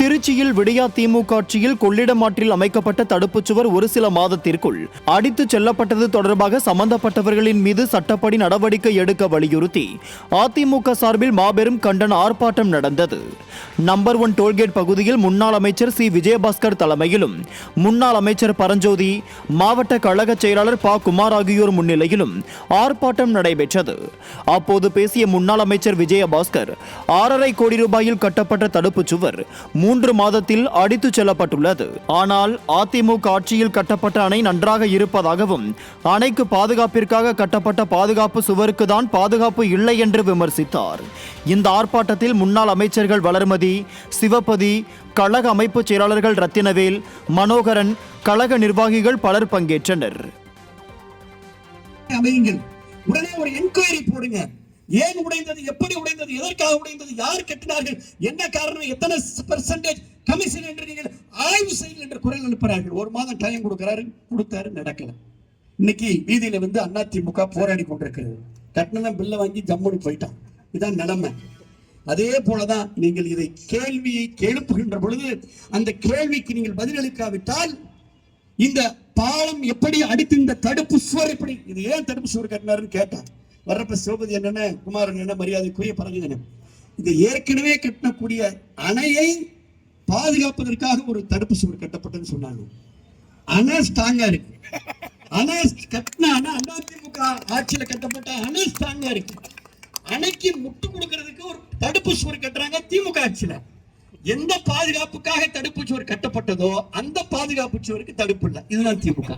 திருச்சியில் விடியா திமுக ஆட்சியில் கொள்ளிடமாற்றில் அமைக்கப்பட்ட தடுப்புச் சுவர் ஒரு சில மாதத்திற்குள் அடித்துச் செல்லப்பட்டது தொடர்பாக சம்பந்தப்பட்டவர்களின் மீது சட்டப்படி நடவடிக்கை எடுக்க வலியுறுத்தி அதிமுக சார்பில் மாபெரும் கண்டன ஆர்ப்பாட்டம் நடந்தது. நம்பர் 1 டோல்கேட் பகுதியில் முன்னாள் அமைச்சர் சி. விஜயபாஸ்கர் தலைமையிலும் முன்னாள் அமைச்சர் பரஞ்சோதி, மாவட்ட கழக செயலாளர் ப. குமார் ஆகியோர் முன்னிலையிலும் ஆர்ப்பாட்டம் நடைபெற்றது. அப்போது பேசிய முன்னாள் அமைச்சர் விஜயபாஸ்கர் 6.5 கோடி ரூபாயில் கட்டப்பட்ட தடுப்புச் சுவர் 3 மாதத்தில் அடித்துச் செல்லப்பட்டுள்ளது. ஆனால் அதிமுக ஆட்சியில் கட்டப்பட்ட அணை நன்றாக இருப்பதாகவும் அணைக்கு பாதுகாப்பிற்காக கட்டப்பட்ட பாதுகாப்பு சுவருக்கு தான் பாதுகாப்பு இல்லை என்று விமர்சித்தார். இந்த ஆர்ப்பாட்டத்தில் முன்னாள் அமைச்சர்கள் வளர்மதி, சிவபதி, கழக அமைப்பு செயலாளர்கள் ரத்தினவேல், மனோகரன், கழக நிர்வாகிகள் பலர் பங்கேற்றனர். உடனே ஒரு என்கொயரி போடுங்க. ஏன் உடைந்தது, எப்படி உடைந்தது, எதற்காக உடைந்தது, யார் கட்டினார்கள், என்ன காரணம், எத்தனை பெர்சன்டேஜ் கமிஷன் என்று நீங்கள் ஆய்வு செய்யுங்கள் என்று குரல் எழுப்புறார்கள். ஒரு மாதம் டைம் கொடுத்தாரு, நடக்கல. இன்னைக்கு வீதியில வந்து அதிமுக போராடி கொண்டிருக்கிறது. கட்டின பில்ல வாங்கி ஜம்முன்னு போயிட்டான். இதான் நிலைமை. அதே போலதான் நீங்கள் இதை கேள்வியை எழுப்புகின்ற பொழுது அந்த கேள்விக்கு நீங்கள் பதிலளிக்காவிட்டால் இந்த பாலம் எப்படி அடித்து, இந்த தடுப்பு சுவர் எப்படி, இது ஏன் தடுப்பு சுவர் கட்டினாருன்னு கேட்டான். வர்றப்ப சிவபதி என்னென்ன, குமாரன் என்ன, மரியாதைக்குரிய பரஞ்சோதி, இது ஏற்கனவே கட்டக்கூடிய அணையை பாதுகாப்பதற்காக ஒரு தடுப்பு சுவர் கட்டப்பட்டதுன்னு சொன்னாங்க. அணை ஸ்ட்ராங்கா இருக்கு. அணை கட்டின அதிமுக ஆட்சியில கட்டப்பட்ட அணை ஸ்ட்ராங்கா இருக்கு. அணைக்கு முட்டு கொடுக்கிறதுக்கு ஒரு தடுப்பு சுவர் கட்டுறாங்க திமுக ஆட்சியில. எந்த பாதுகாப்புக்காக தடுப்பு சுவர் கட்டப்பட்டதோ அந்த பாதுகாப்பு சுவருக்கு தடுப்பு இல்லை. இதுதான் திமுக.